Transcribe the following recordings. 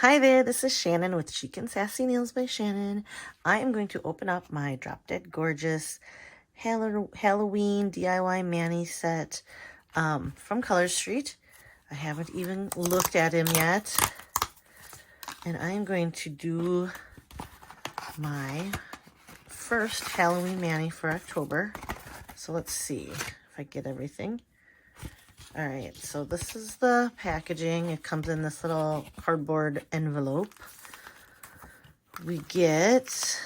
Hi there, this is Shannon with Chic and Sassy Nails by Shannon. I am going to open up my Drop Dead Gorgeous Halloween DIY mani set from Color Street. I haven't even looked at him yet. And I am going to do my first Halloween mani for October. So let's see if I get everything. All right, so this is the packaging. It comes in this little cardboard envelope. We get,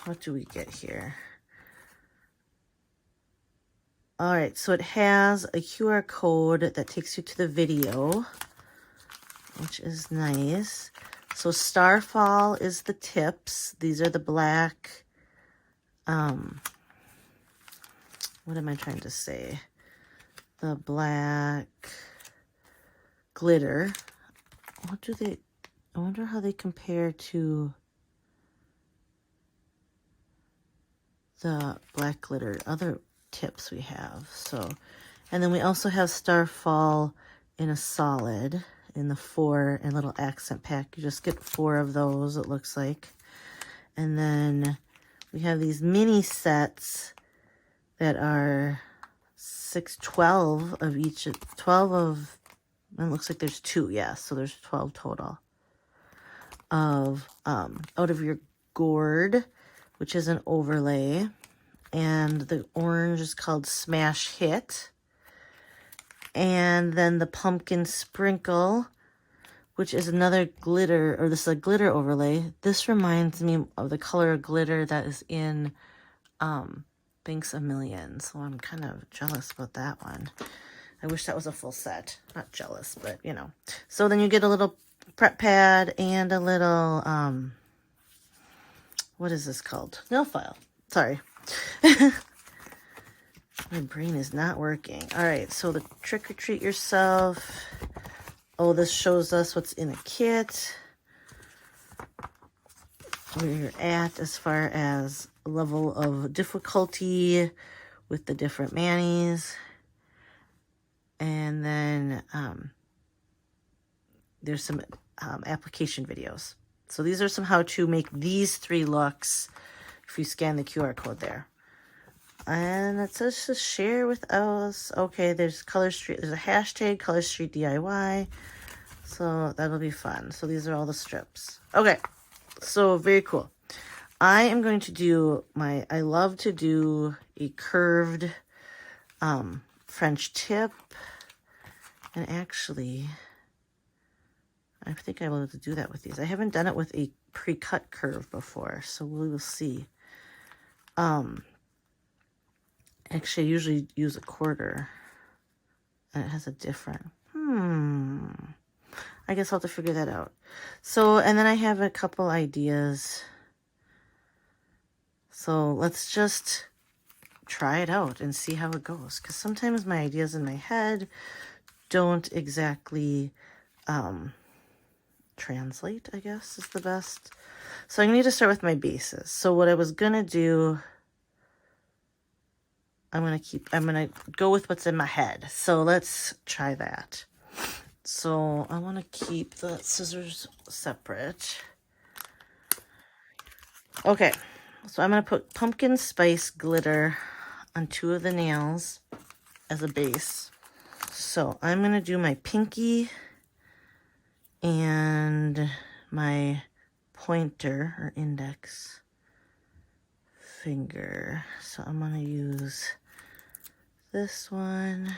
what do we get here? All right, so it has a QR code that takes you to the video, which is nice. So Starfall is the tips. These are the black, what am I trying to say? The black glitter. What do they, I wonder how they compare to the black glitter other tips we have. So, and then we also have Starfall in a solid in the 4 and little accent pack. You just get 4 of those, it looks like. And then we have these mini sets that are 12 of each, 12 of, it looks like there's 2, yeah, so there's 12 total of Out of Your Gourd, which is an overlay, and the orange is called Smash Hit, and then the Pumpkin Sprinkle, which is another glitter, or this is a glitter overlay. This reminds me of the color of glitter that is in Thanks a Million, so I'm kind of jealous about that one. I wish that was a full set. Not jealous, but you know. So then you get a little prep pad and a little, what is this called? Nail file. Sorry. My brain is not working. All right, so the Trick or Treat Yourself. Oh, this shows us what's in a kit, where you're at as far as level of difficulty with the different manis. And then there's some application videos. So these are some how to make these 3 looks if you scan the QR code there. And it says to share with us. Okay, there's Color Street. There's a hashtag Color Street DIY. So that'll be fun. So these are all the strips. Okay, so very cool. I am going to do I love to do a curved French tip. And actually, I think I will do that with these. I haven't done it with a pre-cut curve before, so we will see. Actually, I usually use a quarter, and it has a different, I guess I'll have to figure that out. So, and then I have a couple ideas. So let's just try it out and see how it goes. Because sometimes my ideas in my head don't exactly translate, I guess, is the best. So I need to start with my bases. So what I was going to do, I'm going to go with what's in my head. So let's try that. So I want to keep the scissors separate. Okay, so I'm going to put pumpkin spice glitter on 2 of the nails as a base. So I'm going to do my pinky and my pointer or index finger. So I'm going to use this one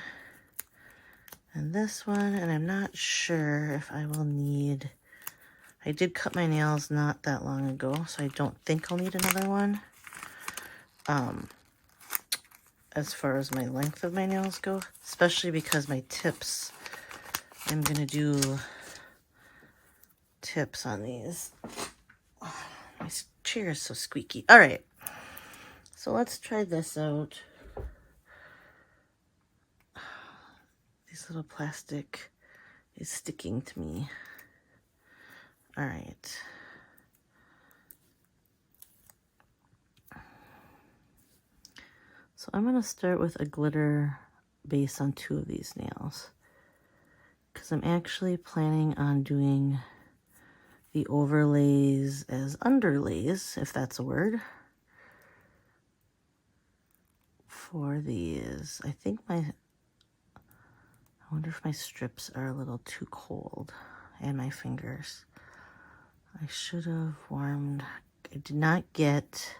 and this one, and I'm not sure if I will need, I did cut my nails not that long ago, so I don't think I'll need another one. As far as my length of my nails go, especially because my tips, I'm going to do tips on these. Oh, my chair is so squeaky. All right, so let's try this out. This little plastic is sticking to me. All right. So I'm going to start with a glitter base on 2 of these nails, because I'm actually planning on doing the overlays as underlays, if that's a word, for these. I wonder if my strips are a little too cold, and my fingers. I should have warmed. I did not get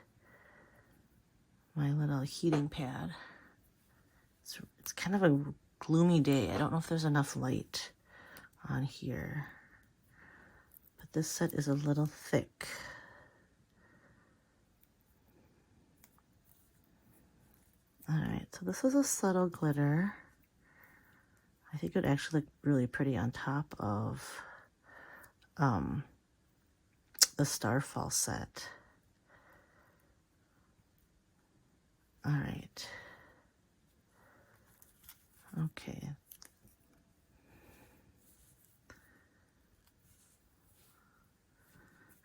my little heating pad. It's kind of a gloomy day. I don't know if there's enough light on here, but this set is a little thick. All right, so this is a subtle glitter. I think it would actually look really pretty on top of the Starfall set. All right. Okay.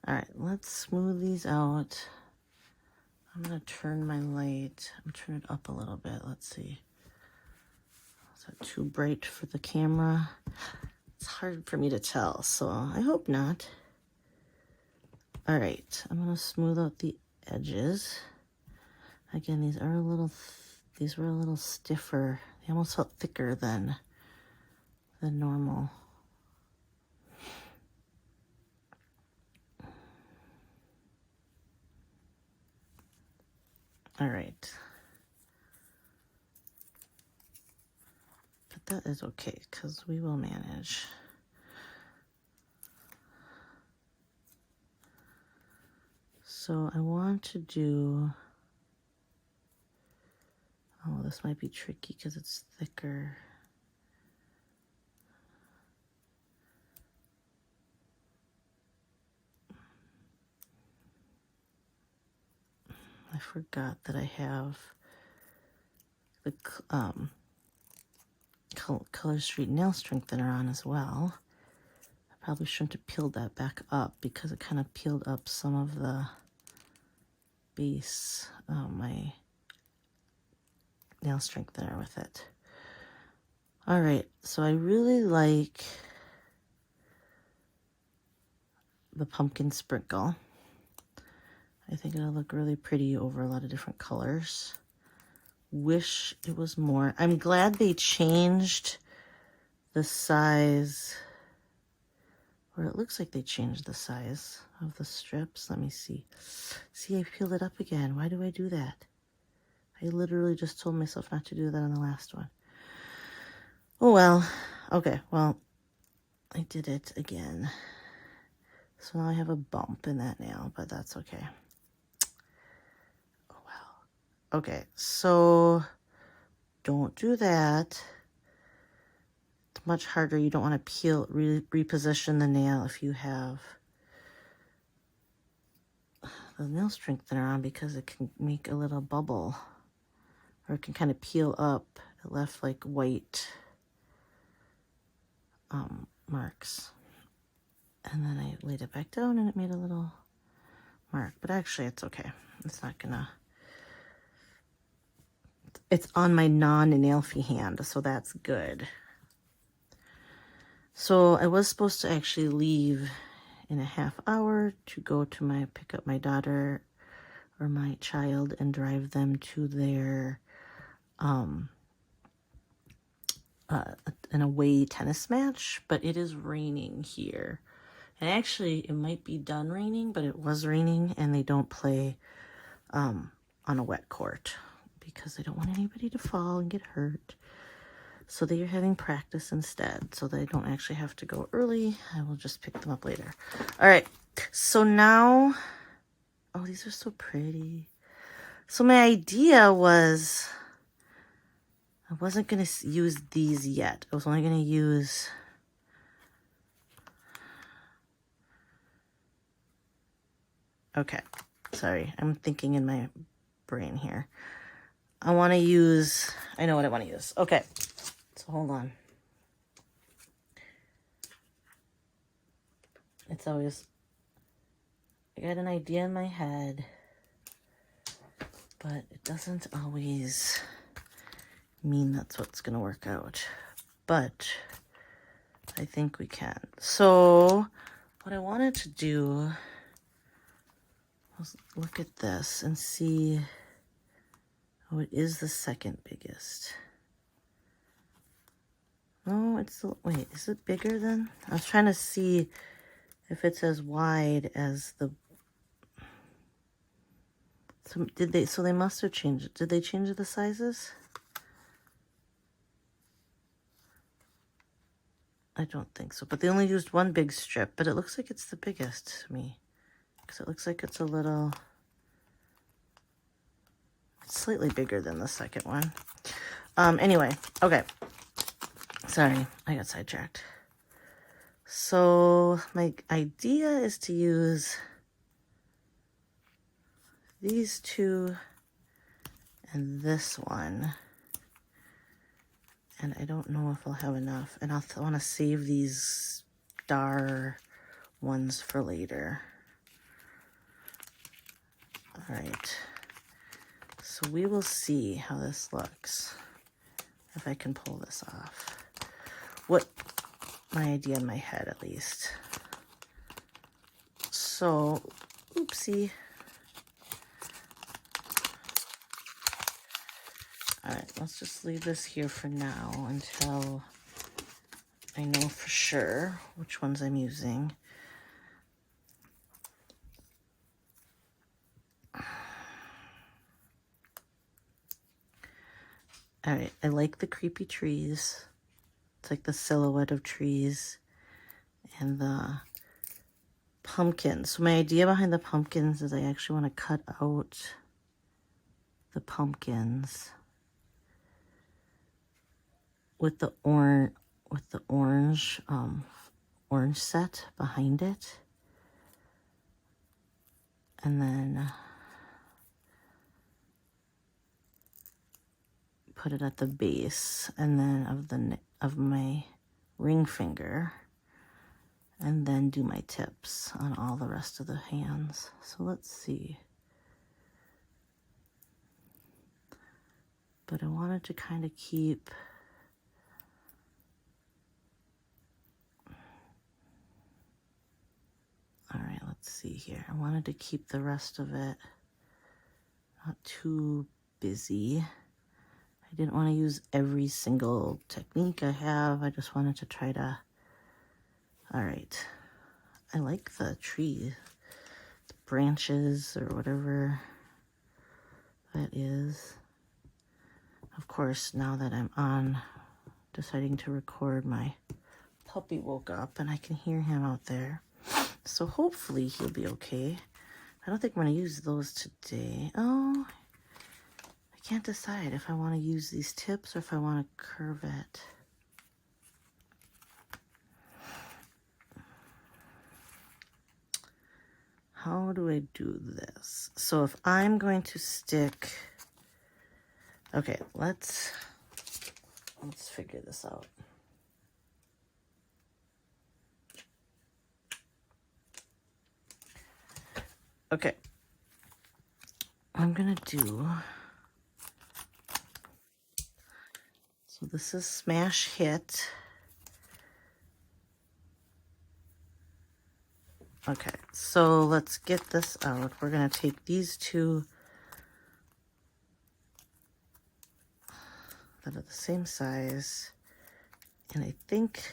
All right, let's smooth these out. I'm gonna turn my light. I'm turn it up a little bit. Let's see. Is that too bright for the camera? It's hard for me to tell, so I hope not. All right, I'm gonna smooth out the edges. Again, these were a little stiffer. They almost felt thicker than normal. All right. But that is okay, because we will manage. So I want to do, oh, this might be tricky because it's thicker. I forgot that I have the Color Street nail strengthener on as well. I probably shouldn't have peeled that back up because it kind of peeled up some of the base, my nail strengthener with it. All right, so I really like the pumpkin sprinkle. I think it'll look really pretty over a lot of different colors. Wish it was more. I'm glad they changed the size, or it looks like they changed the size of the strips. Let me see. See, I peeled it up again. Why do I do that? I literally just told myself not to do that on the last one. Oh, well. Okay, well, I did it again. So now I have a bump in that nail, but that's okay. Oh, well. Okay, so don't do that. It's much harder. You don't want to peel, reposition the nail if you have the nail strengthener on, because it can make a little bubble, or it can kind of peel up. It left like white marks. And then I laid it back down and it made a little mark. But actually, it's okay. It's not gonna... It's on my non-nailfy hand, so that's good. So I was supposed to actually leave in a half hour to go to pick up my daughter or my child and drive them to their an away tennis match, but it is raining here. And actually, it might be done raining, but it was raining, and they don't play on a wet court because they don't want anybody to fall and get hurt. So they are having practice instead, so they don't actually have to go early. I will just pick them up later. All right, so now, oh, these are so pretty. So my idea was, I wasn't going to use these yet. I was only going to use... Okay, sorry, I'm thinking in my brain here. I want to use, I know what I want to use. Okay, so hold on. It's always, I got an idea in my head, but it doesn't always mean that's what's going to work out. But I think we can. So what I wanted to do was look at this and see, oh, it is the second biggest. Oh, it's, wait, is it bigger than? I was trying to see if it's as wide as the, so they must have changed it. Did they change the sizes? I don't think so, but they only used one big strip, but it looks like it's the biggest to me. Because it looks like it's a little, slightly bigger than the second one. Anyway, okay. Sorry, I got sidetracked. So my idea is to use these two and this one. And I don't know if I'll have enough. And I want to save these star ones for later. All right. So we will see how this looks. If I can pull this off. What my idea in my head, at least. So, oopsie. All right, let's just leave this here for now until I know for sure which ones I'm using. All right, I like the creepy trees. It's like the silhouette of trees and the pumpkins. So my idea behind the pumpkins is I actually want to cut out the pumpkins with the orange orange set behind it, and then put it at the base, and then of my ring finger, and then do my tips on all the rest of the hands. So let's see. But I wanted to kind of keep all right, let's see here. I wanted to keep the rest of it not too busy. I didn't want to use every single technique I have. I just wanted to try to, all right. I like the tree, the branches or whatever that is. Of course, now that I'm on deciding to record, my puppy woke up and I can hear him out there. So hopefully he'll be okay. I don't think I'm going to use those today. Oh, I can't decide if I want to use these tips or if I want to curve it. How do I do this? So if I'm going to stick, okay, let's figure this out. Okay, I'm gonna do, so this is Smash Hit. Okay, so let's get this out. We're gonna take these two that are the same size, and I think,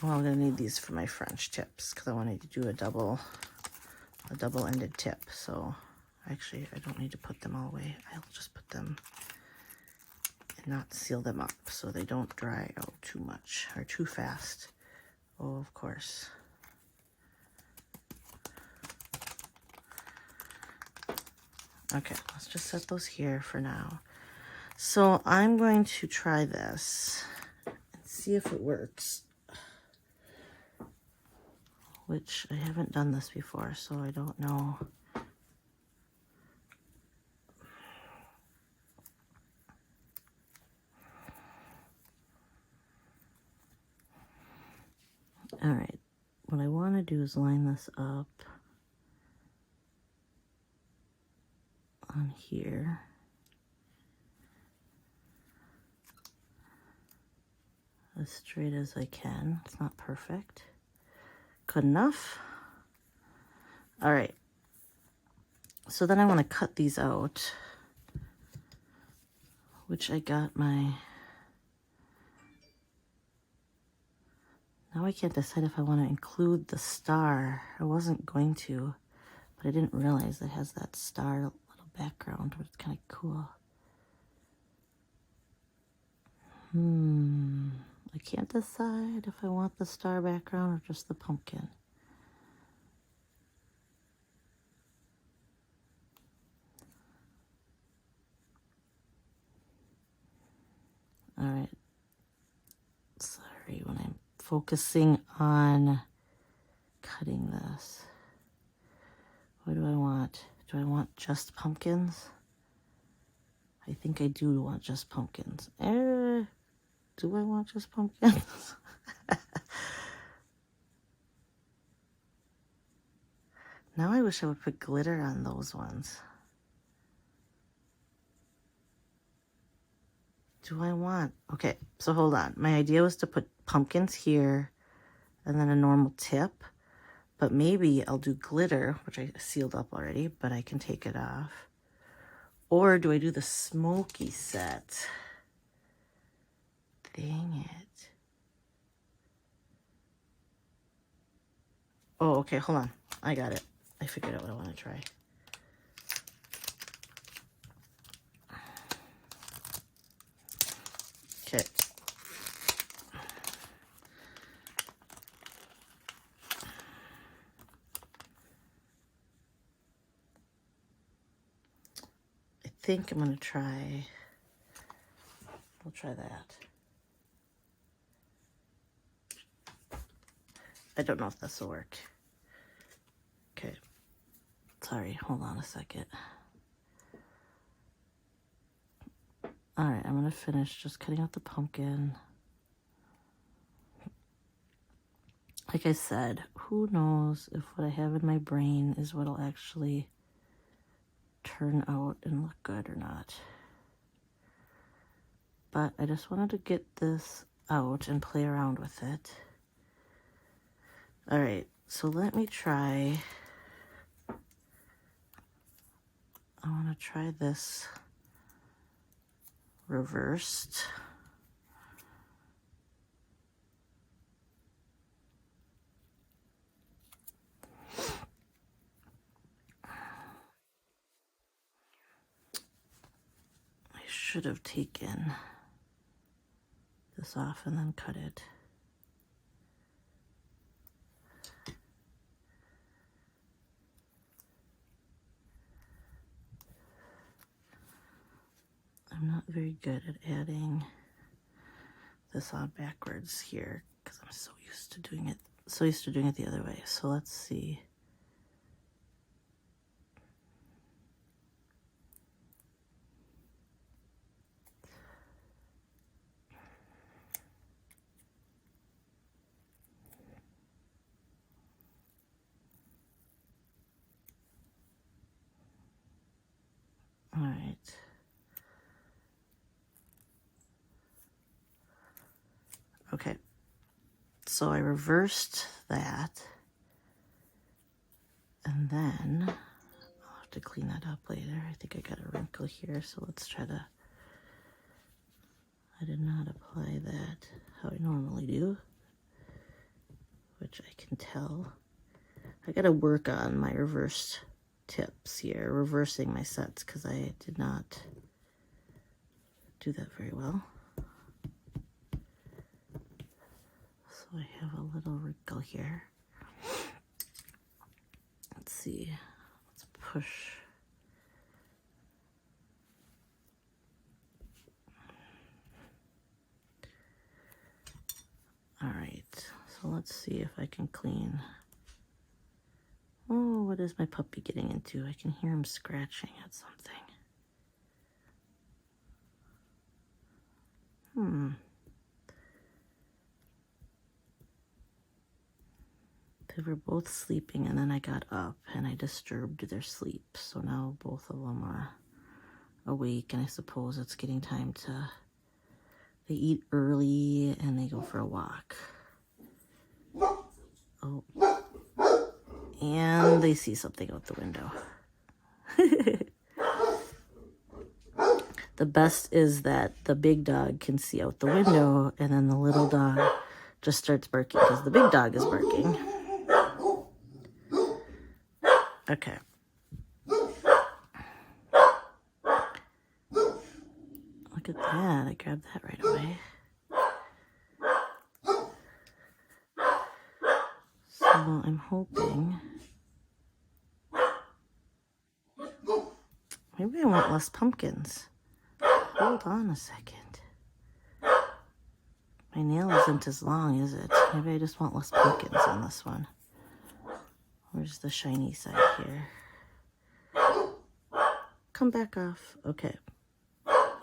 well, I'm gonna need these for my French tips because I wanted to do a double-ended tip. So actually, I don't need to put them all away. I'll just put them and not seal them up so they don't dry out too much or too fast. Oh, of course. Okay, let's just set those here for now. So I'm going to try this and see if it works. Which I haven't done this before, so I don't know. All right, what I want to do is line this up on here. As straight as I can. It's not perfect. Good enough. All right. So then I want to cut these out, which I got my... Now I can't decide if I want to include the star. I wasn't going to, but I didn't realize it has that star little background, which is kind of cool. I can't decide if I want the star background or just the pumpkin. All right. Sorry, when I'm focusing on cutting this. What do I want? Do I want just pumpkins? I think I do want just pumpkins. Do I want just pumpkins? Now I wish I would put glitter on those ones. Do I want... Okay, so hold on. My idea was to put pumpkins here and then a normal tip. But maybe I'll do glitter, which I sealed up already, but I can take it off. Or do I do the smoky set? Dang it. Oh, okay, hold on. I got it. I figured out what I want to try. Okay. I think I'm going to try... We'll try that. I don't know if this will work. Okay. Sorry, hold on a second. Alright, I'm going to finish just cutting out the pumpkin. Like I said, who knows if what I have in my brain is what'll actually turn out and look good or not. But I just wanted to get this out and play around with it. Alright, so let me try... I want to try this reversed. I should have taken this off and then cut it. I'm not very good at adding this on backwards here because I'm so used to doing it the other way. So let's see. All right. Okay. So I reversed that. And then I'll have to clean that up later. I think I got a wrinkle here, so let's try to... I did not apply that how I normally do, which I can tell. I gotta work on my reversed tips here, reversing my sets, because I did not do that very well. So I have a little wrinkle here. Let's see. Let's push. All right. So let's see if I can clean. Oh, what is my puppy getting into? I can hear him scratching at something. They were both sleeping and then I got up and I disturbed their sleep. So now both of them are awake and I suppose it's getting time to... They eat early and they go for a walk. Oh, And they see something out the window. The best is that the big dog can see out the window, and then the little dog just starts barking because the big dog is barking. Okay. Look at that. I grabbed that right away. So I'm hoping... Maybe I want less pumpkins. Hold on a second. My nail isn't as long, is it? Maybe I just want less pumpkins on this one. Where's the shiny side here? Come back off. Okay.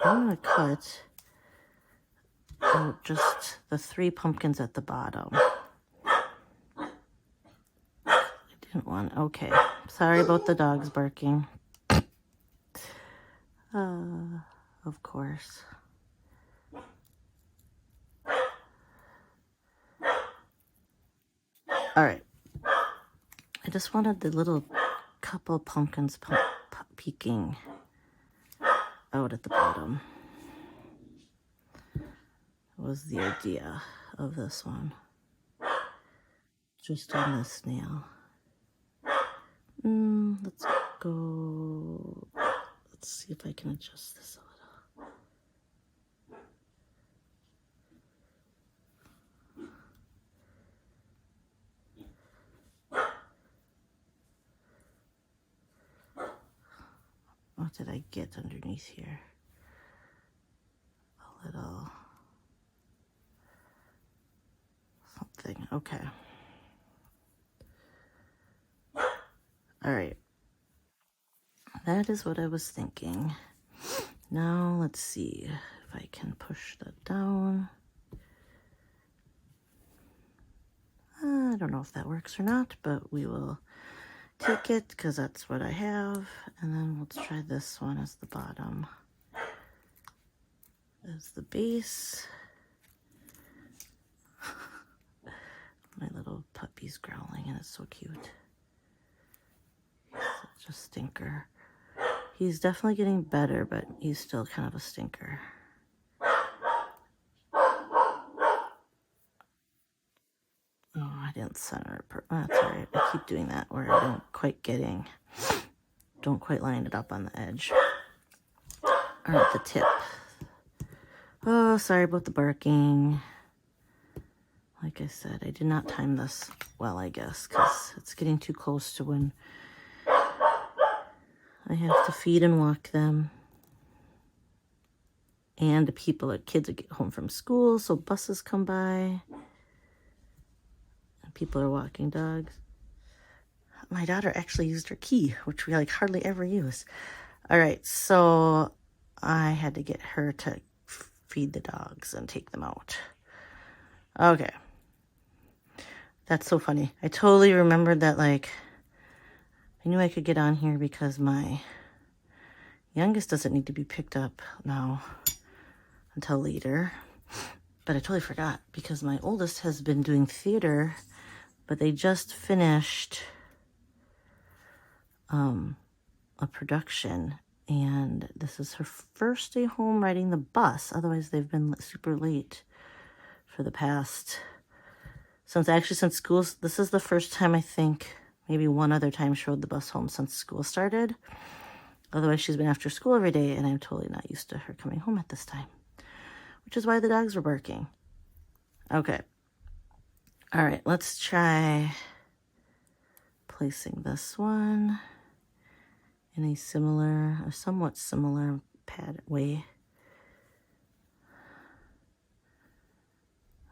I'm going to cut out just the 3 pumpkins at the bottom. I didn't want... Okay. Sorry about the dogs barking. Of course. All right. I just wanted the little couple pumpkins peeking out at the bottom. Was the idea of this one. Just on this nail. Let's go. Let's see if I can adjust this a little. What did I get underneath here? A little something. Okay. All right. That is what I was thinking. Now let's see if I can push that down. I don't know if that works or not, but we will take it because that's what I have. And then let's try this one as the bottom. As the base. My little puppy's growling and it's so cute. He's such a stinker. He's definitely getting better, but he's still kind of a stinker. Oh, I didn't center it. That's all right. I keep doing that where I don't quite line it up on the edge. Or at the tip. Oh, sorry about the barking. Like I said, I did not time this well, I guess, because it's getting too close to when I have to feed and walk them. And the kids get home from school, so buses come by. And people are walking dogs. My daughter actually used her key, which we hardly ever use. All right, so I had to get her to feed the dogs and take them out. Okay. That's so funny. I totally remembered that, I knew I could get on here because my youngest doesn't need to be picked up now until later. But I totally forgot because my oldest has been doing theater, but they just finished a production, and this is her first day home riding the bus. Otherwise, they've been super late for the past... Since school, this is the first time I think, maybe one other time she rode the bus home since school started. Otherwise, she's been after school every day, and I'm totally not used to her coming home at this time. Which is why the dogs were barking. Okay. All right, let's try placing this one in a similar, or somewhat similar pad way.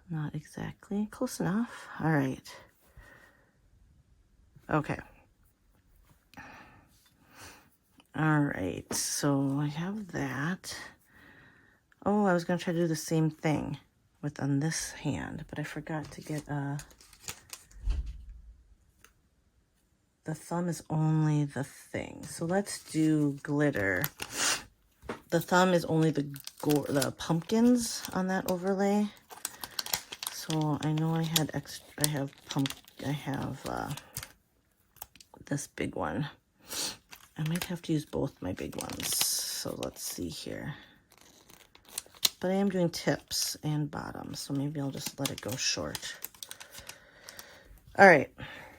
Not exactly. Close enough. All right. Okay. All right. So I have that. Oh, I was going to try to do the same thing on this hand, but I forgot to get the thumb is only the thing. So let's do glitter. The thumb is only the pumpkins on that overlay. So I know I have this big one. I might have to use both my big ones. So let's see here. But I am doing tips and bottoms, so maybe I'll just let it go short. All right,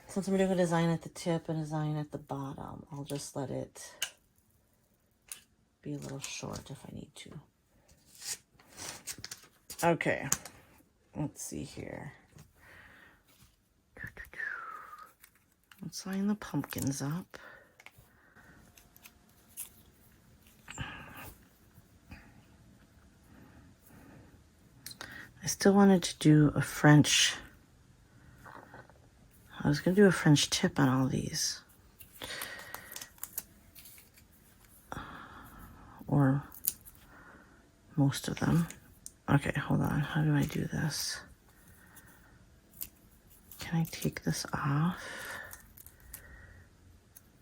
since I'm doing a design at the tip and a design at the bottom, I'll just let it be a little short if I need to. Okay, let's see here. Let's line the pumpkins up. I still wanted to do a French. I was going to do a French tip on all these. Or most of them. Okay, hold on. How do I do this? Can I take this off?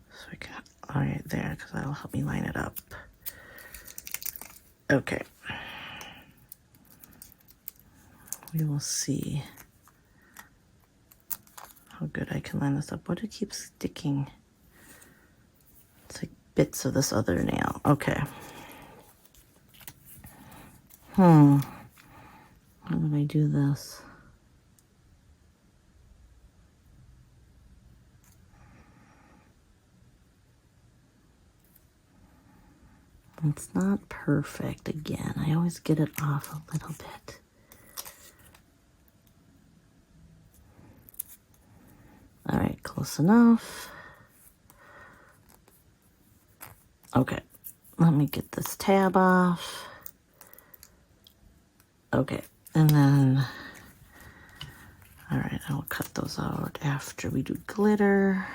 So I can, all right, there, because that'll help me line it up. Okay. We will see how good I can line this up. What, it keeps sticking? It's like bits of this other nail. Okay. How do I do this? It's not perfect again. I always get it off a little bit. All right, close enough. Okay, let me get this tab off. Okay, and then, all right, I'll cut those out after we do glitter.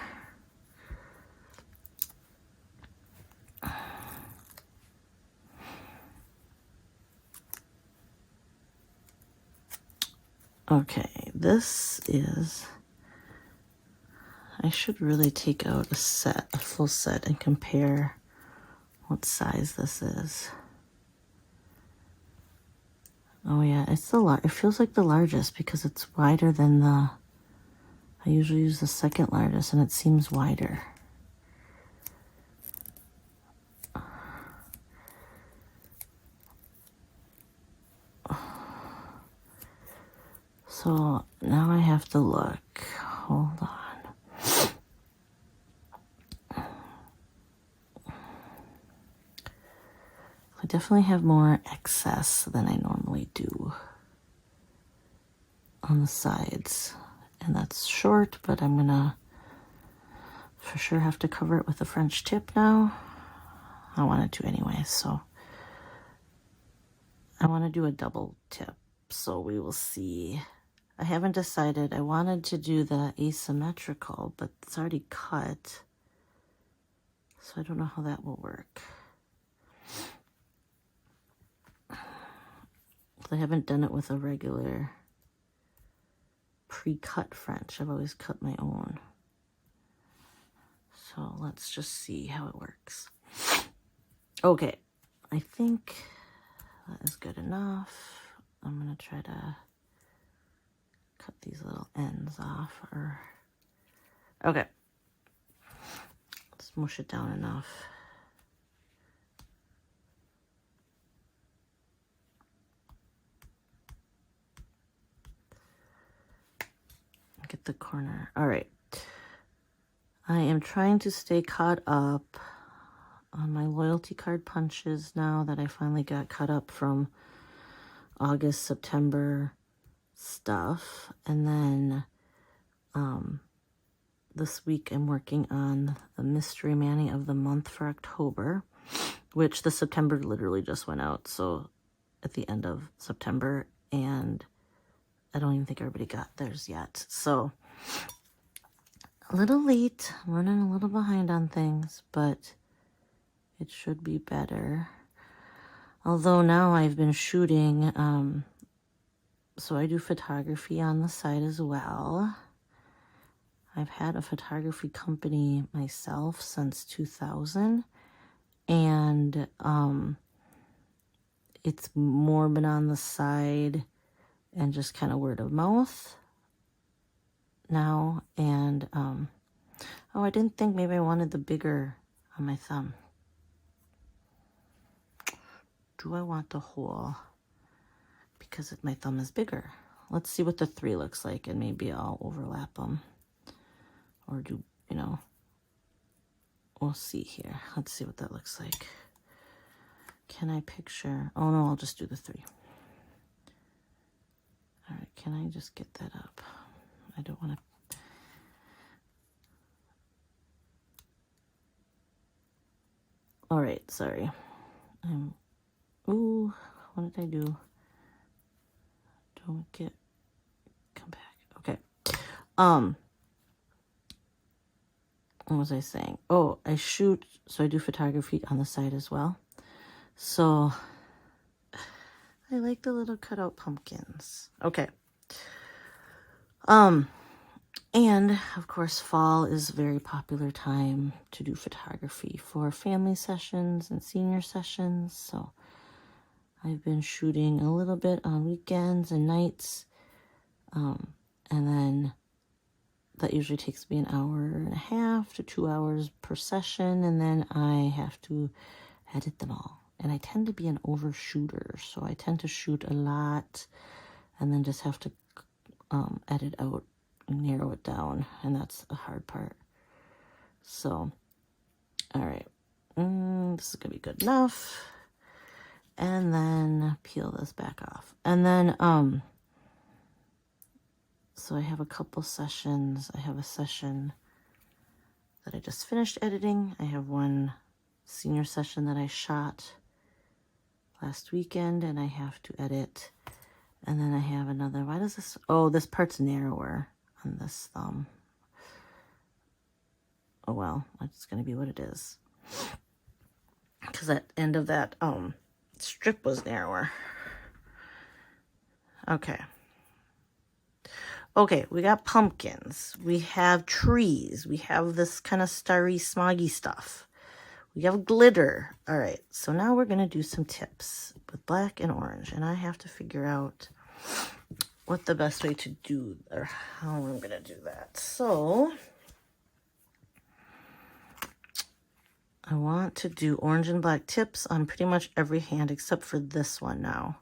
Okay, this is, I should really take out a set, a full set, and compare what size this is. Oh yeah, it's the it feels like the largest because it's wider than the, I usually use the second largest and it seems wider. So now I have to look. Hold on. I definitely have more excess than I normally do on the sides. And that's short, but I'm gonna for sure have to cover it with a French tip now. I wanted to anyway, so I want to do a double tip. So we will see. I haven't decided. I wanted to do the asymmetrical, but it's already cut. So I don't know how that will work. I haven't done it with a regular pre-cut French. I've always cut my own. So let's just see how it works. Okay, I think that is good enough. I'm gonna try to cut these little ends off. Okay, let's mush it down enough. Get the corner. All right. I am trying to stay caught up on my loyalty card punches now that I finally got caught up from August, September stuff. And then this week I'm working on the Mystery Mani of the month for October, which the September literally just went out. So at the end of September, and I don't even think everybody got theirs yet. So a little late. I'm running a little behind on things, but it should be better. Although now I've been shooting, so I do photography on the side as well. I've had a photography company myself since 2000, and it's more been on the side and just kind of word of mouth now. And Oh, I didn't think maybe I wanted the bigger on my thumb. Do I want the whole? Because my thumb is bigger. Let's see what the 3 looks like, and maybe I'll overlap them. Or do, you know, we'll see here. Let's see what that looks like. Can I picture? Oh no, I'll just do the 3. All right, can I just get that up? I don't want to. All right, sorry. Ooh, what did I do? Don't get, come back. Okay. What was I saying? Oh, I shoot, so I do photography on the side as well. So I like the little cutout pumpkins. Okay. And of course, fall is a very popular time to do photography for family sessions and senior sessions. So I've been shooting a little bit on weekends and nights. And then that usually takes me an hour and a half to 2 hours per session. And then I have to edit them all. And I tend to be an overshooter. So I tend to shoot a lot and then just have to edit out and narrow it down. And that's the hard part. So, all right. This is going to be good enough. And then peel this back off. And then, so I have a couple sessions. I have a session that I just finished editing. I have one senior session that I shot last weekend and I have to edit. And then I have another, why does this, oh, this part's narrower on this thumb. Oh well, it's going to be what it is. Because that end of that strip was narrower. Okay. Okay, we got pumpkins. We have trees. We have this kind of starry, smoggy stuff. We have glitter. All right, so now we're going to do some tips with black and orange. And I have to figure out what the best way to do or how I'm going to do that. So I want to do orange and black tips on pretty much every hand except for this one now.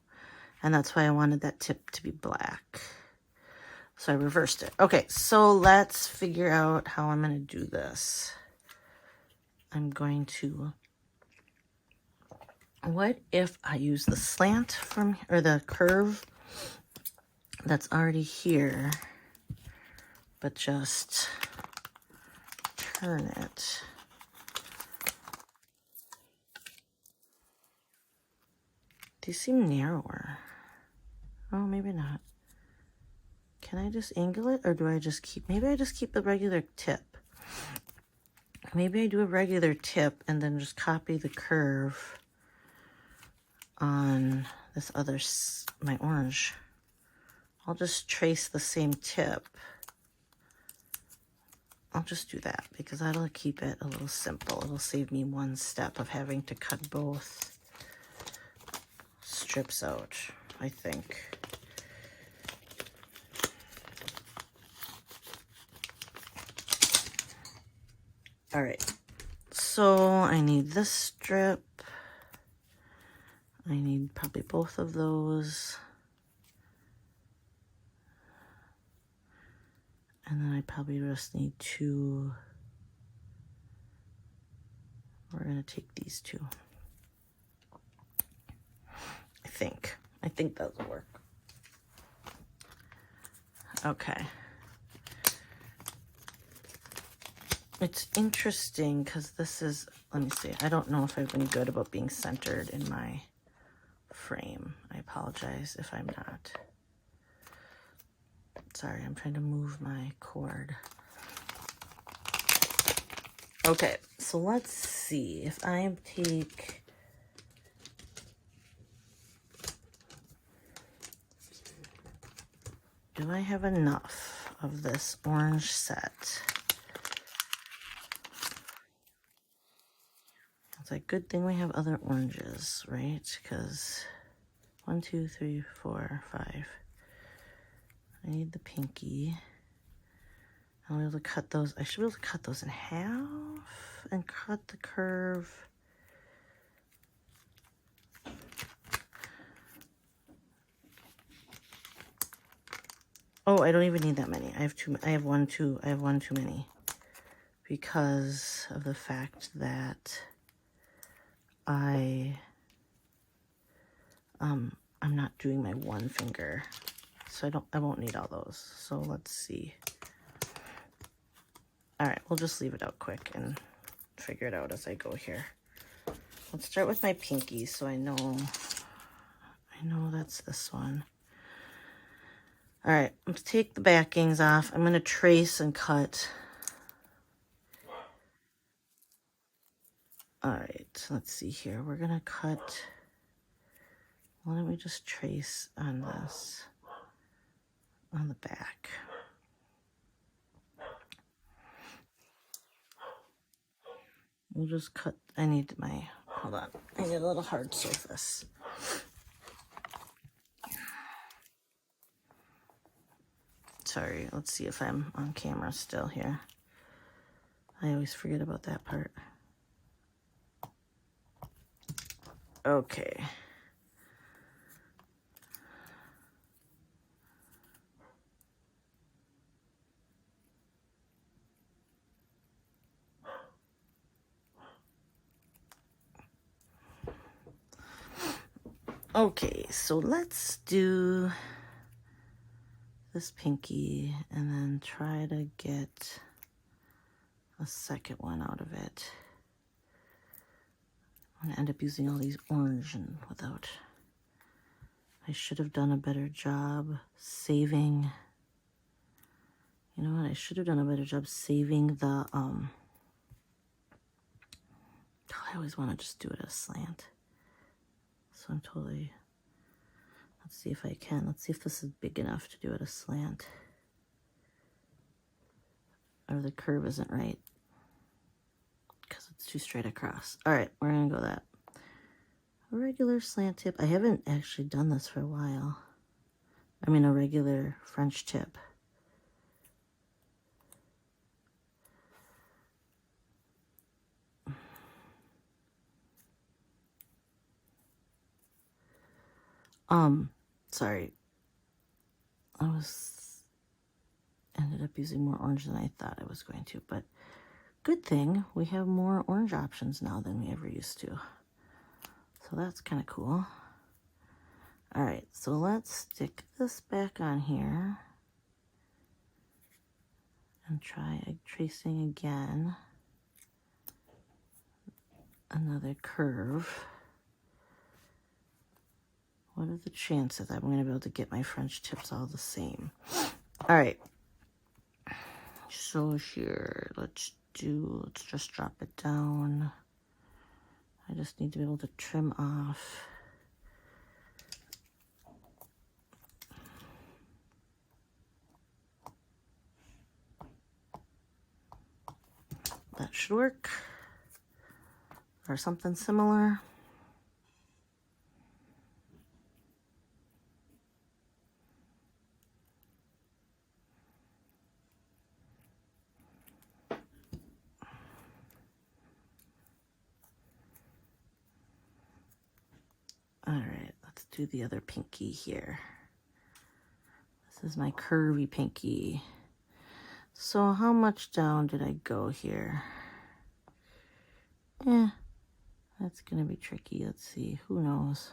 And that's why I wanted that tip to be black. So I reversed it. Okay, so let's figure out how I'm going to do this. I'm going to, what if I use the slant from, or the curve that's already here, but just turn it. These seem narrower. Oh, maybe not. Can I just angle it, or do I just keep, maybe I just keep the regular tip. Maybe I do a regular tip and then just copy the curve on this other, my orange. I'll just trace the same tip. I'll just do that because that'll keep it a little simple. It'll save me one step of having to cut both strips out, I think. All right, so I need this strip. I need probably both of those. And then I probably just need 2. We're gonna take these 2. I think that'll work. Okay. It's interesting because this is, let me see. I don't know if I've been good about being centered in my frame. I apologize if I'm not. Sorry, I'm trying to move my cord. Okay, so let's see if I take, do I have enough of this orange set? It's like, good thing we have other oranges, right? Because 1, 2, 3, 4, 5. I need the pinky. I'll be able to cut those. I should be able to cut those in half and cut the curve. Oh, I don't even need that many. I have one too many because of the fact that I'm not doing my one finger. So I won't need all those. So let's see. All right, we'll just leave it out quick and figure it out as I go here. Let's start with my pinky so I know that's this one. All right, let's take the backings off. I'm going to trace and cut. All right, let's see here. We're going to cut. Why don't we just trace on this, on the back. We'll just cut. I need my, hold on. I need a little hard surface. Sorry, let's see if I'm on camera still here. I always forget about that part. Okay. Okay, so let's do this pinky and then try to get a second one out of it. I'm gonna end up using all these orange and without. I should have done a better job saving. You know what? I should have done a better job saving the I always want to just do it as slant. So I'm totally. Let's see if I can. Let's see if this is big enough to do it as slant. Or the curve isn't right. Because it's too straight across. Alright, we're going to go that. A regular slant tip. I haven't actually done this for a while. I mean a regular French tip. Sorry. I ended up using more orange than I thought I was going to, but good thing we have more orange options now than we ever used to. So that's kind of cool. All right, so let's stick this back on here and try tracing again. Another curve. What are the chances I'm going to be able to get my French tips all the same? All right. So here, let's just drop it down. I just need to be able to trim off. That should work. Or something similar. All right, let's do the other pinky here. This is my curvy pinky. So how much down did I go here? That's gonna be tricky. Let's see, who knows?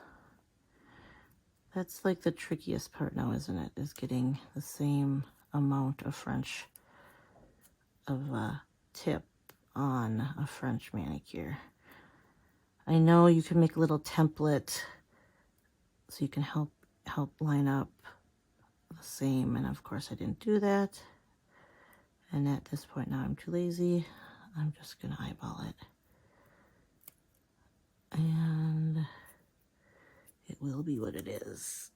That's like the trickiest part now, isn't it? Is getting the same amount of French tip on a French manicure. I know you can make a little template so you can help line up the same, and of course I didn't do that. And at this point now I'm too lazy. I'm just gonna eyeball it. And it will be what it is.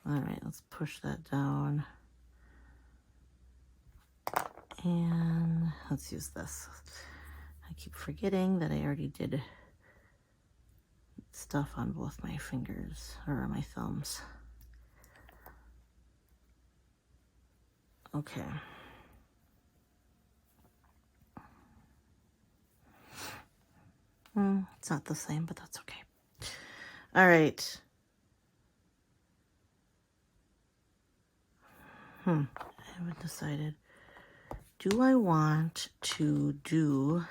All right, let's push that down. And let's use this. I keep forgetting that I already did stuff on both my fingers, or my thumbs. Okay. It's not the same, but that's okay. All right. I haven't decided. Do I want to do...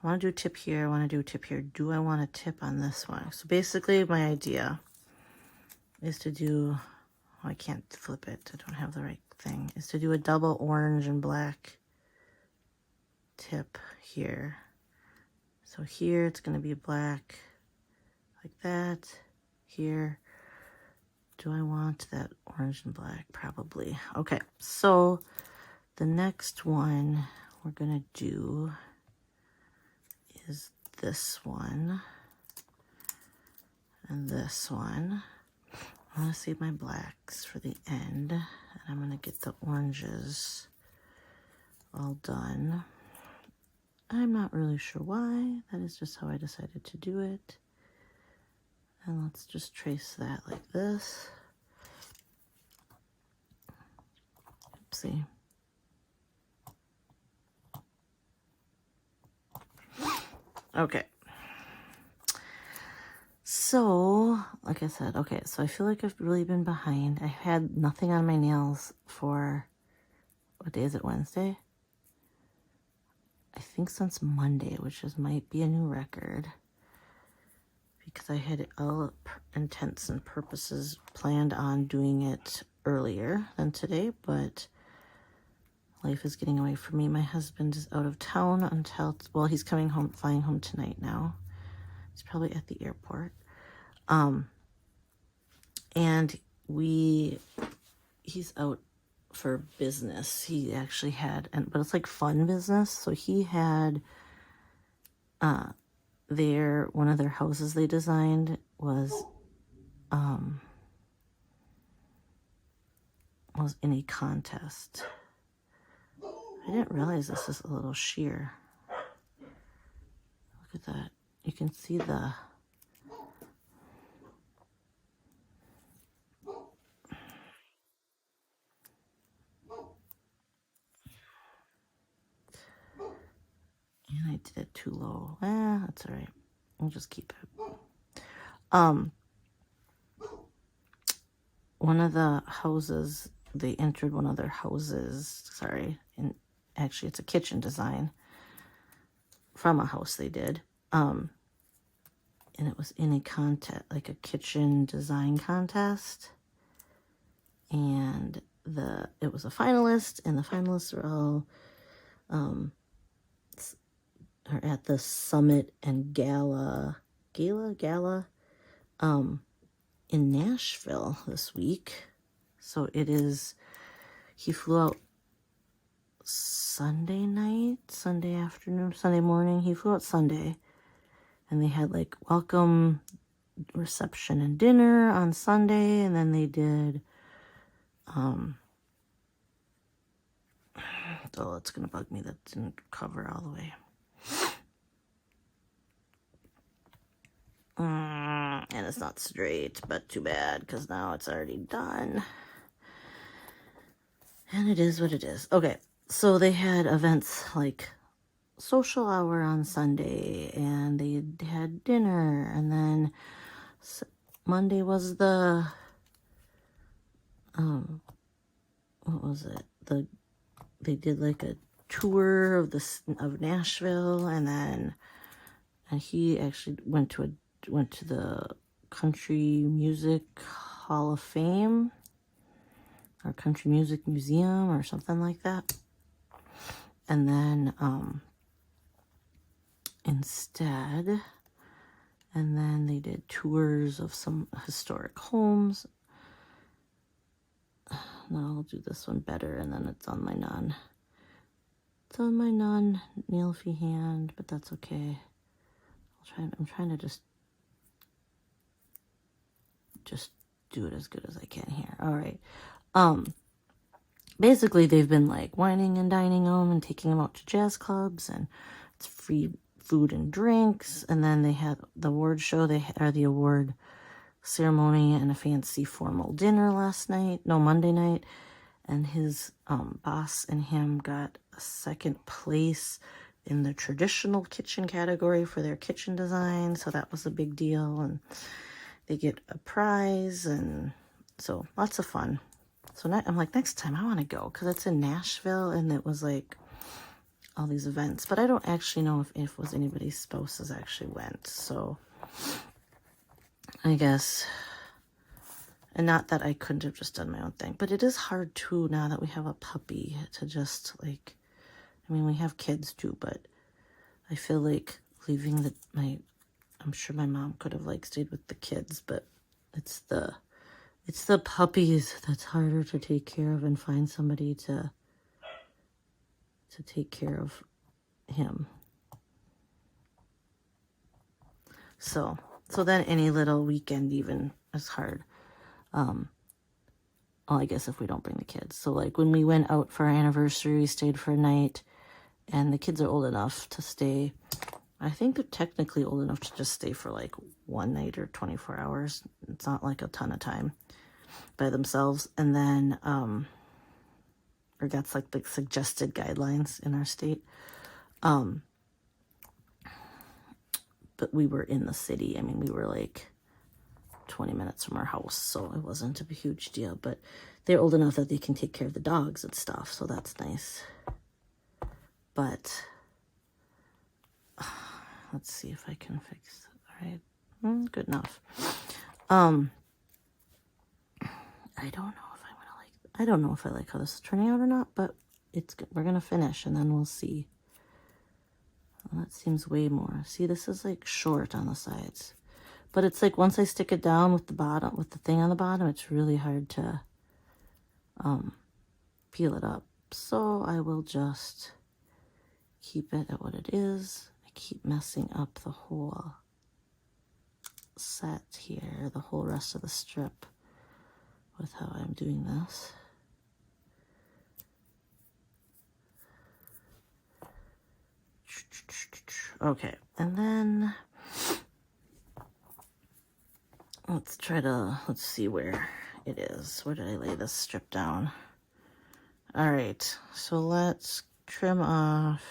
I want to do a tip here. I want to do a tip here. Do I want a tip on this one? So basically my idea is to do... Oh, I can't flip it. I don't have the right thing. Is to do a double orange and black tip here. So here it's going to be black like that. Here, do I want that orange and black? Probably. Okay, so the next one we're going to do is this one and this one. I'm going to save my blacks for the end, and I'm going to get the oranges all done. I'm not really sure why. That is just how I decided to do it. And let's just trace that like this. Oopsie. Okay. So, like I said, okay, so I feel like I've really been behind. I had nothing on my nails for, what day is it, Wednesday? I think since Monday, which might be a new record. Because I had all intents and purposes planned on doing it earlier than today, but life is getting away from me. My husband is out of town until, well, he's coming home, flying home tonight now. He's probably at the airport. And he's out for business. He actually had, but it's like fun business. So he had, one of their houses they designed was in a contest. I didn't realize this is a little sheer. Look at that. You can see the... And I did it too low. That's all right. I'll just keep it. One of the houses, they entered one of their houses, sorry, and actually it's a kitchen design from a house they did. And it was in a contest, like a kitchen design contest. And it was a finalist, and the finalists were all are at the summit and gala in Nashville this week. So it is, he flew out Sunday night, Sunday afternoon, Sunday morning. He flew out Sunday, and they had like welcome reception and dinner on Sunday, and then they did oh, it's gonna bug me that didn't cover all the way. And it's not straight, but too bad, because now it's already done. And it is what it is. Okay, so they had events like social hour on Sunday, and they had dinner, and then Monday was the, what was it? They did like a tour of Nashville, and he actually went to the Country Music Hall of Fame, or Country Music Museum, or something like that. And then and then they did tours of some historic homes. Now I'll do this one better, and then it's on my non-nail fee hand, but that's okay. I'm trying to just do it as good as I can here. All right. Basically, they've been like whining and dining them and taking them out to jazz clubs and free food and drinks. And then they had the award show, the award ceremony and a fancy formal dinner Monday night. And his boss and him got a second place in the traditional kitchen category for their kitchen design. So that was a big deal. And they get a prize. And so lots of fun. So I'm like, next time I want to go because it's in Nashville and it was like all these events. But I don't actually know if it was anybody's spouses actually went. So I guess, and not that I couldn't have just done my own thing, but it is hard too now that we have a puppy to just like, I mean, we have kids too, but I feel like leaving I'm sure my mom could have like stayed with the kids, but it's the puppies that's harder to take care of and find somebody to take care of him. So then any little weekend even is hard. Well, I guess if we don't bring the kids. So like when we went out for our anniversary, we stayed for a night, and the kids are old enough to stay. I think they're technically old enough to just stay for like one night or 24 hours. It's not like a ton of time by themselves. And then, or that's like the suggested guidelines in our state. But we were in the city. I mean, we were like 20 minutes from our house, so it wasn't a huge deal. But they're old enough that they can take care of the dogs and stuff, so that's nice. But let's see if I can fix it. All right, good enough. I don't know if I like how this is turning out or not, but it's good. We're gonna finish and then we'll see. Well, that seems way more. See, this is like short on the sides, but it's like once I stick it down with the thing on the bottom, it's really hard to peel it up. So I will just keep it at what it is. I keep messing up the whole set here, the whole rest of the strip with how I'm doing this. Okay, and then let's see where it is. Where did I lay this strip down? All right, so let's trim off.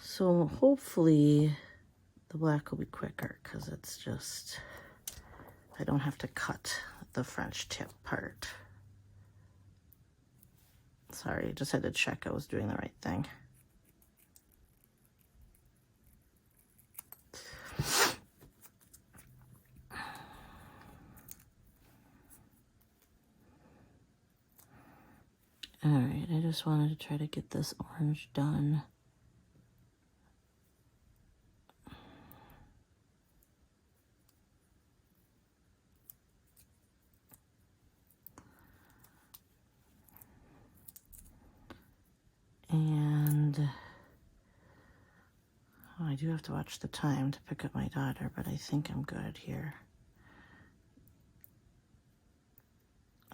So hopefully the black will be quicker because it's just, I don't have to cut the French tip part. Sorry, just had to check I was doing the right thing. All right, I just wanted to try to get this orange done. And I do have to watch the time to pick up my daughter, but I think I'm good here.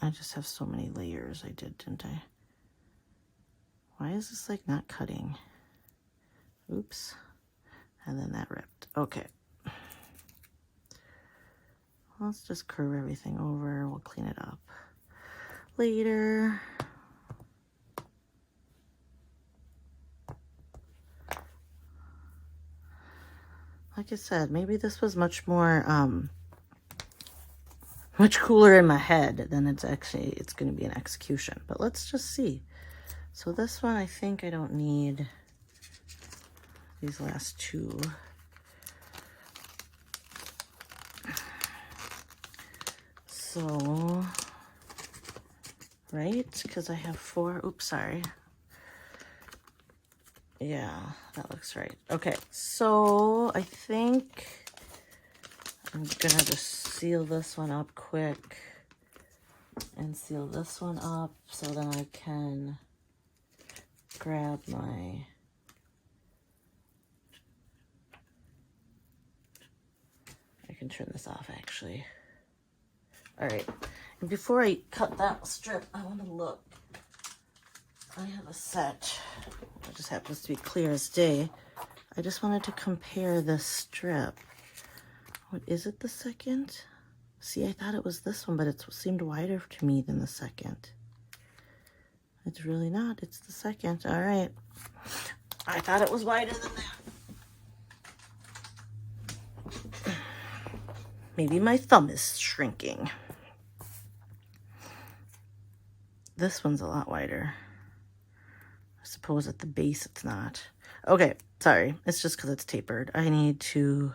I just have so many layers I did, didn't I? Why is this like not cutting? Oops. And then that ripped. Okay. Let's just curve everything over. We'll clean it up later. Like I said, maybe this was much more, much cooler in my head than it's going to be an execution. But let's just see. So this one, I think I don't need these last two. So, right? Because I have 4. Oops, sorry. Yeah, that looks right. Okay, so I think I'm gonna just seal this one up quick and seal this one up so then I can grab my I can turn this off actually. All right, and before I cut that strip, I want to look. I have a set. It just happens to be clear as day. I just wanted to compare this strip. What is it, the second? See, I thought it was this one, but it seemed wider to me than the second. It's really not. It's the second. All right. I thought it was wider than that. Maybe my thumb is shrinking. This one's a lot wider. I suppose at the base it's not. Okay, sorry. It's just because it's tapered. I need to...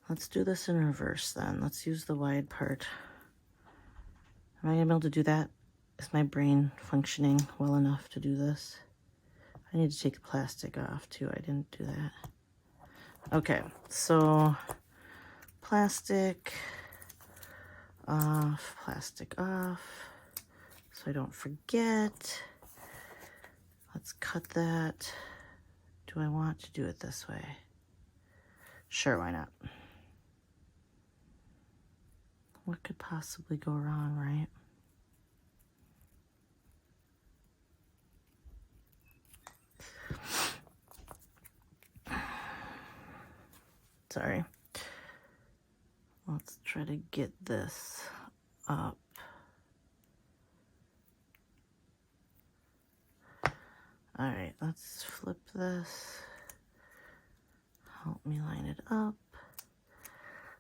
Let's do this in reverse then. Let's use the wide part. Am I going to be able to do that? Is my brain functioning well enough to do this? I need to take the plastic off too. I didn't do that. Okay, so plastic off, so I don't forget. Let's cut that. Do I want to do it this way? Sure, why not? What could possibly go wrong, right? Sorry. Let's try to get this up. All right, let's flip this. Help me line it up.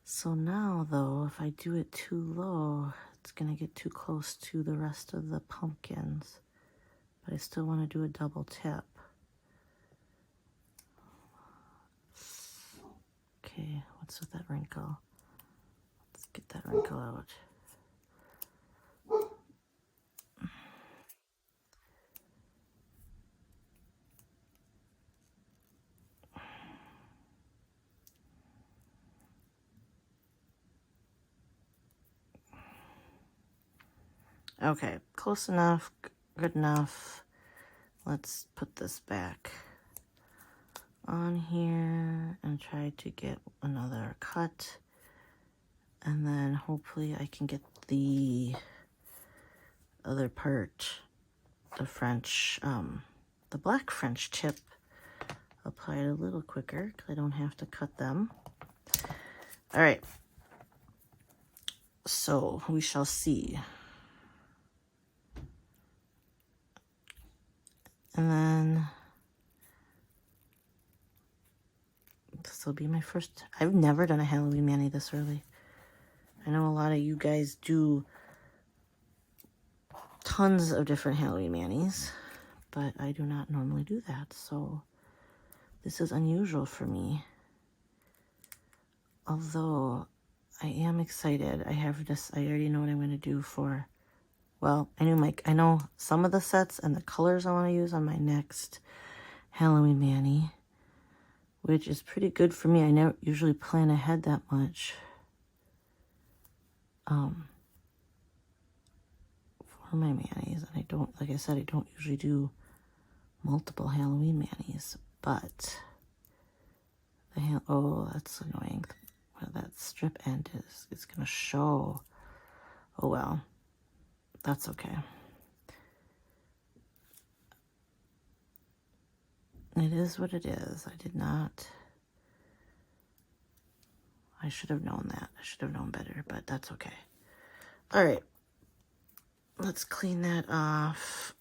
So now, though, if I do it too low, it's going to get too close to the rest of the pumpkins. But I still want to do a double tip. Okay, what's with that wrinkle? Let's get that wrinkle out. Okay, close enough, good enough. Let's put this back on here and try to get another cut. And then hopefully I can get the other part, the French, the black French tip applied a little quicker because I don't have to cut them. All right. So we shall see. And then this will be my first. I've never done a Halloween mani this early. I know a lot of you guys do tons of different Halloween manis, but I do not normally do that. So this is unusual for me. Although I am excited. I already know what I'm going to do for, well, I know some of the sets and the colors I want to use on my next Halloween mani, which is pretty good for me. I never usually plan ahead that much. For my manis, and I don't, like I said, I don't usually do multiple Halloween manis, but oh, that's annoying. Where that strip end is, it's gonna show. Oh well, that's okay. It is what it is. I should have known that. I should have known better, but that's okay. All right. Let's clean that off.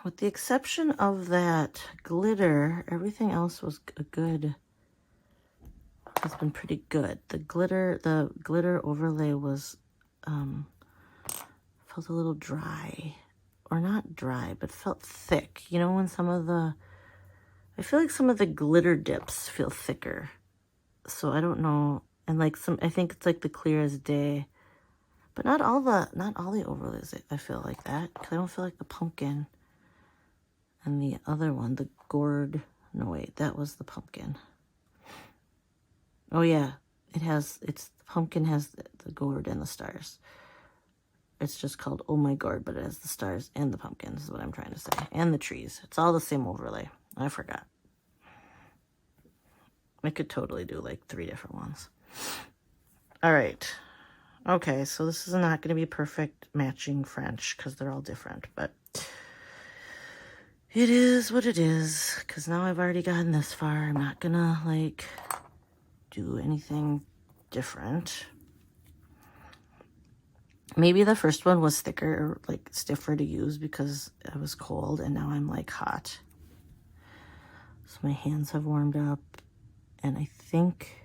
With the exception of that glitter, everything else was good. It's been pretty good. The glitter overlay was, felt a little dry. Or not dry, but felt thick. You know, when I feel like some of the glitter dips feel thicker. So I don't know. And like I think it's like the clear as day. But not all the overlays, I feel like that. Because I don't feel like the pumpkin and the other one, the gourd. No, wait, that was the pumpkin. Oh, yeah. The pumpkin has the gourd and the stars. It's just called Oh My Gourd, but it has the stars and the pumpkins is what I'm trying to say. And the trees. It's all the same overlay. I forgot. I could totally do like 3 different ones. All right. Okay, so this is not going to be perfect matching French because they're all different, but it is what it is, because now I've already gotten this far. I'm not going to, like, do anything different. Maybe the first one was thicker, or, like, stiffer to use because I was cold, and now I'm, like, hot. So my hands have warmed up, and I think...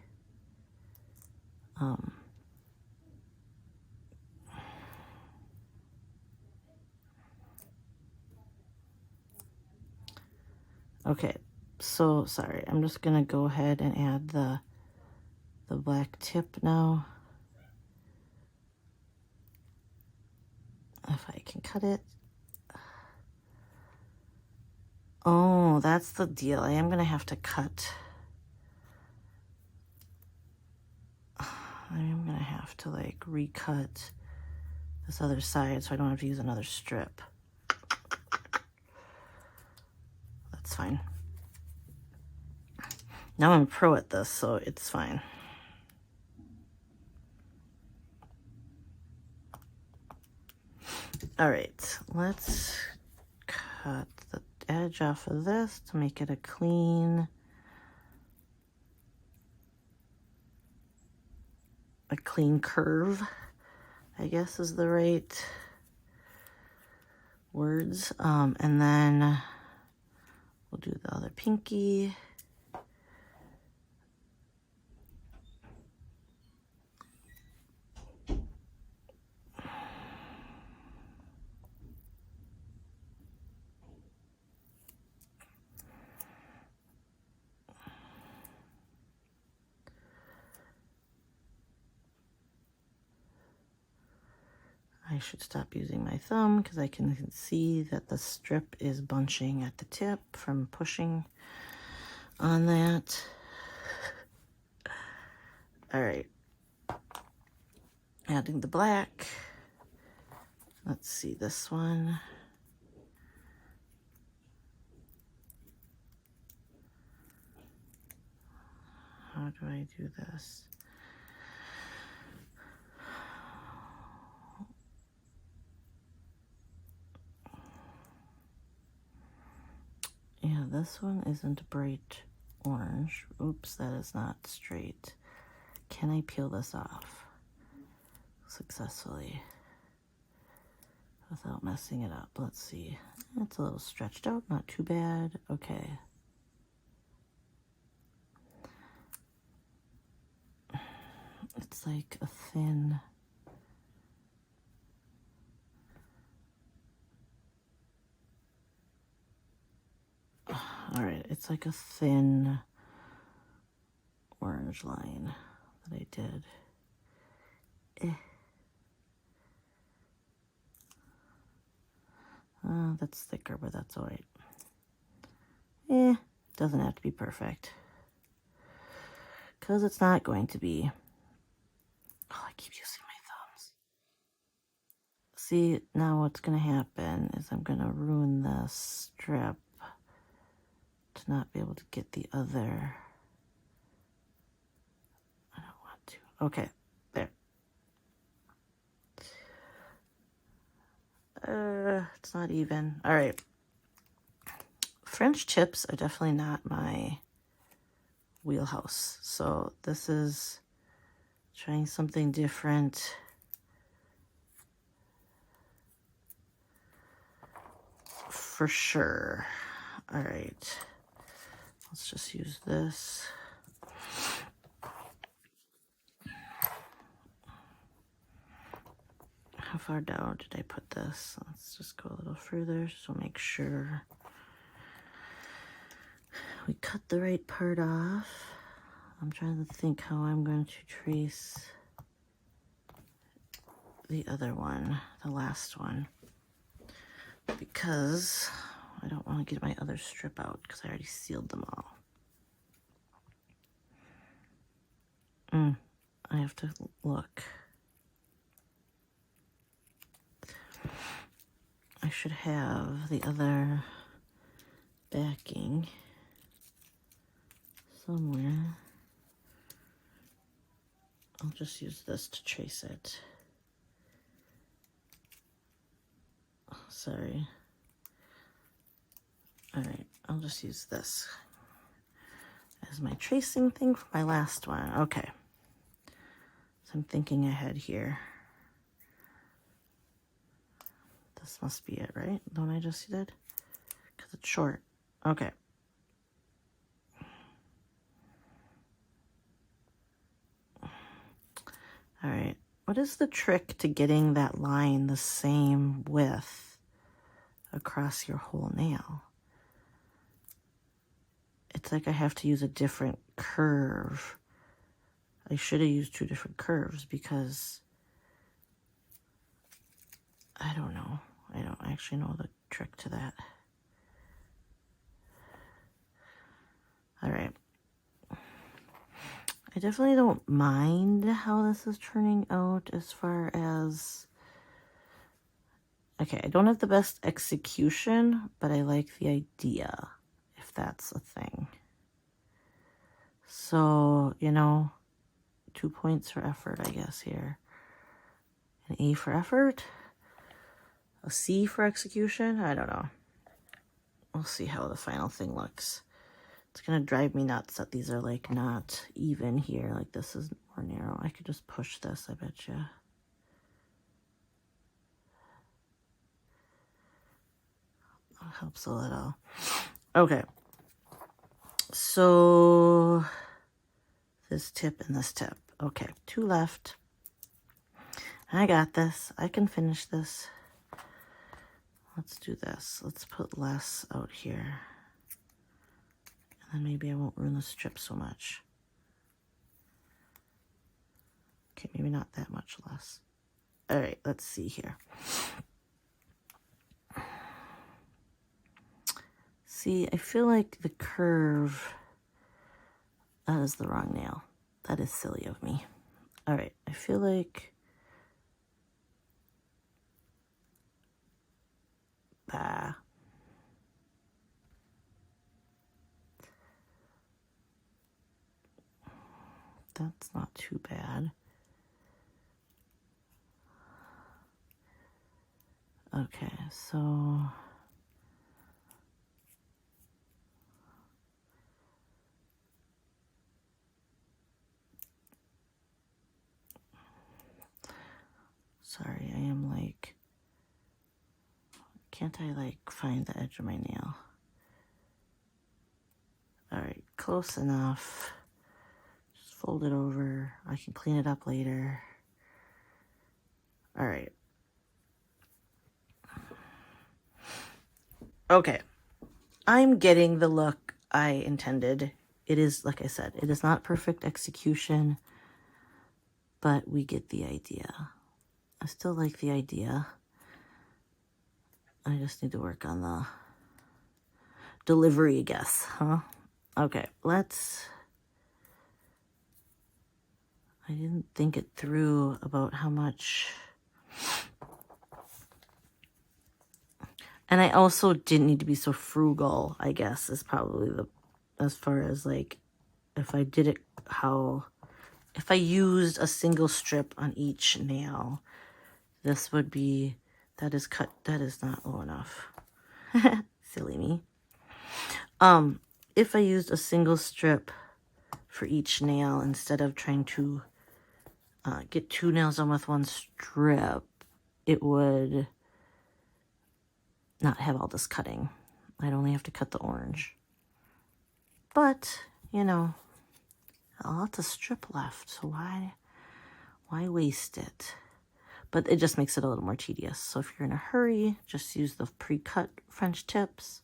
Okay, so sorry. I'm just gonna go ahead and add the black tip now. If I can cut it. Oh, that's the deal. I am gonna have to cut. I am gonna have to like recut this other side so I don't have to use another strip. That's fine. Now I'm a pro at this, so it's fine. All right, let's cut the edge off of this to make it a clean curve, I guess is the right words. And then we'll do the other pinky. I should stop using my thumb because I can see that the strip is bunching at the tip from pushing on that. All right. Adding the black. Let's see this one. How do I do this? Yeah, this one isn't bright orange. Oops, that is not straight. Can I peel this off successfully without messing it up? Let's see. It's a little stretched out, not too bad. Okay. It's like a thin... All right, it's like a thin orange line that I did. That's thicker, but that's all right. Doesn't have to be perfect. Because it's not going to be. Oh, I keep using my thumbs. See, now what's going to happen is I'm going to ruin this strip to not be able to get the other. I don't want to. Okay, there. It's not even. All right. French tips are definitely not my wheelhouse. So this is trying something different. For sure. All right. Let's just use this. How far down did I put this? Let's just go a little further so make sure we cut the right part off. I'm trying to think how I'm going to trace the other one, the last one, because I don't want to get my other strip out because I already sealed them all. I have to look. I should have the other backing somewhere. I'll just use this to trace it. Oh, sorry. All right, I'll just use this as my tracing thing for my last one. Okay. So I'm thinking ahead here. This must be it, right? The one I just did? Because it's short. Okay. All right. What is the trick to getting that line the same width across your whole nail? It's like I have to use a different curve. I should have used two different curves because I don't know. I don't actually know the trick to that. All right. I definitely don't mind how this is turning out as far as... Okay, I don't have the best execution, but I like the idea, if that's a thing. So, you know, 2 points for effort, I guess, here. An A for effort? A C for execution? I don't know. We'll see how the final thing looks. It's gonna drive me nuts that these are like not even here. Like this is more narrow. I could just push this, I bet you. That helps a little. Okay. So this tip and this tip. Okay, 2 left. I got this. I can finish this. Let's do this. Let's put less out here. And then maybe I won't ruin the strip so much. Okay, maybe not that much less. All right, let's see here. See, I feel like the curve, that is the wrong nail. That is silly of me. All right, I feel like, bah. That's not too bad. Okay, so sorry, I am like, can't I like find the edge of my nail? All right, close enough. Just fold it over. I can clean it up later. All right. Okay. I'm getting the look I intended. It is, like I said, it is not perfect execution, but we get the idea. I still like the idea. I just need to work on the delivery, I guess, huh? Okay, let's... I didn't think it through about how much... And I also didn't need to be so frugal, I guess, is probably the... As far as, like, if I did it how... If I used a single strip on each nail, this would be... That is cut... That is not low enough. Silly me. If I used a single strip for each nail instead of trying to get 2 nails done with 1 strip, it would not have all this cutting. I'd only have to cut the orange. But, you know, lots of strip left, so why waste it? But it just makes it a little more tedious. So if you're in a hurry, just use the pre-cut French tips.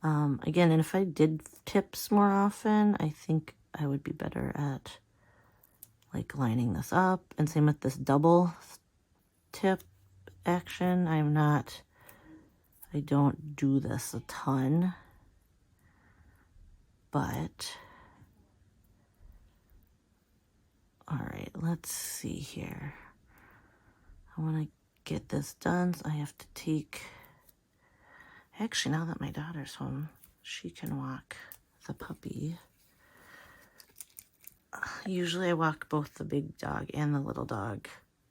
Again, and if I did tips more often, I think I would be better at like lining this up. And same with this double tip action. I don't do this a ton, but all right, let's see here. I want to get this done. So I have to take, actually, now that my daughter's home, she can walk the puppy. Usually I walk both the big dog and the little dog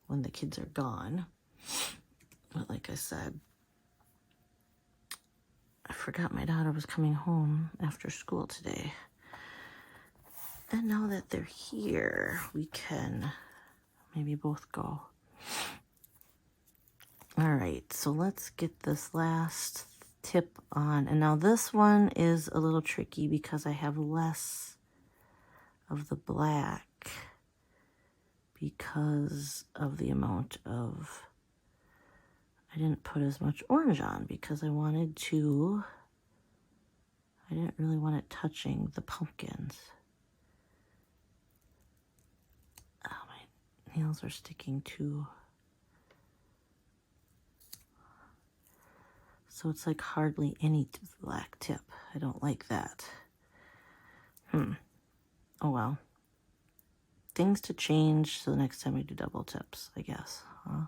when the kids are gone. But like I said, I forgot my daughter was coming home after school today. And now that they're here, we can maybe both go. All right, so let's get this last tip on. And now this one is a little tricky because I have less of the black because of the amount of, I didn't put as much orange on because I didn't really want it touching the pumpkins. Oh, my nails are sticking too. So it's like hardly any black tip. I don't like that. Oh well. Things to change so the next time we do double tips, I guess. Huh?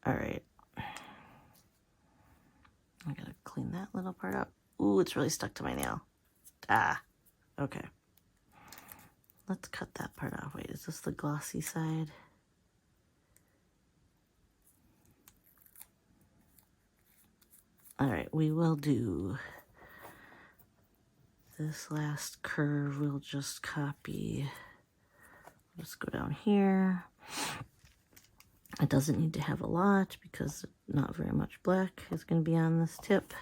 All right. I gotta clean that little part up. Ooh, it's really stuck to my nail. Ah, okay. Let's cut that part off. Wait, is this the glossy side? All right, we will do this last curve. We'll just copy. Let's go down here. It doesn't need to have a lot because not very much black is going to be on this tip.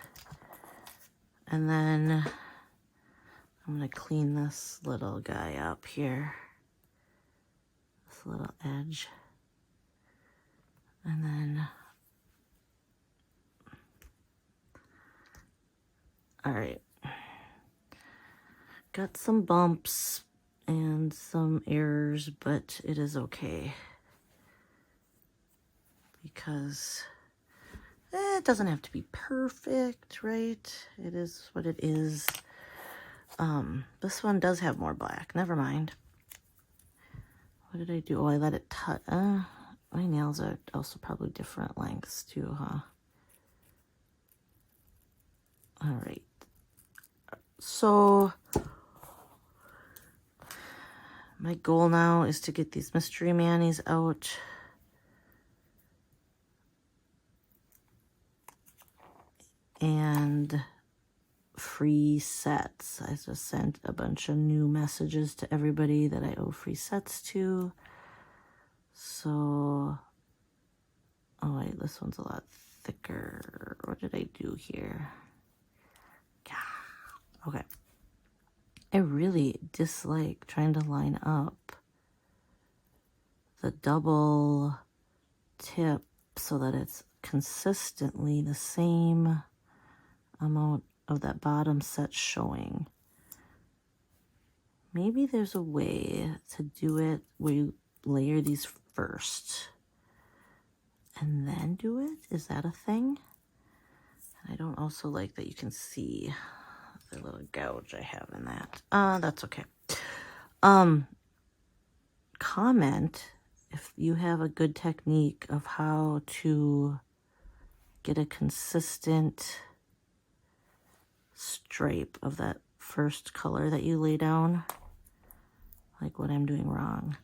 And then I'm going to clean this little guy up here. This little edge. And then, all right. Got some bumps and some errors, but it is okay. Because it doesn't have to be perfect, right? It is what it is. This one does have more black. Never mind. What did I do? Oh, I let it touch. My nails are also probably different lengths too, huh? All right. So my goal now is to get these mystery manis out. And free sets. I just sent a bunch of new messages to everybody that I owe free sets to. So, oh wait, this one's a lot thicker. What did I do here? Yeah. Okay. I really dislike trying to line up the double tip so that it's consistently the same amount of that bottom set showing. Maybe there's a way to do it where you layer these first and then do it. Is that a thing? I don't also like that you can see the little gouge I have in that. That's okay. Comment if you have a good technique of how to get a consistent stripe of that first color that you lay down, like what I'm doing wrong.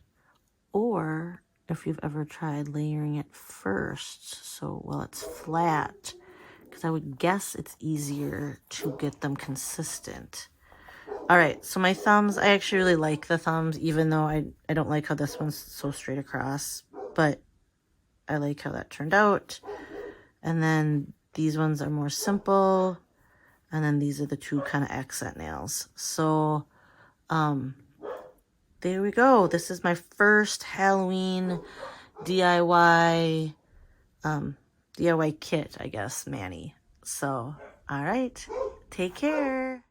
Or if you've ever tried layering it first, so while it's flat, because I would guess it's easier to get them consistent. All right, so my thumbs, I actually really like the thumbs, even though I don't like how this one's so straight across, but I like how that turned out. And then these ones are more simple. And then these are the two kind of accent nails. So, there we go. This is my first Halloween DIY kit, I guess, mani. So, all right. Take care.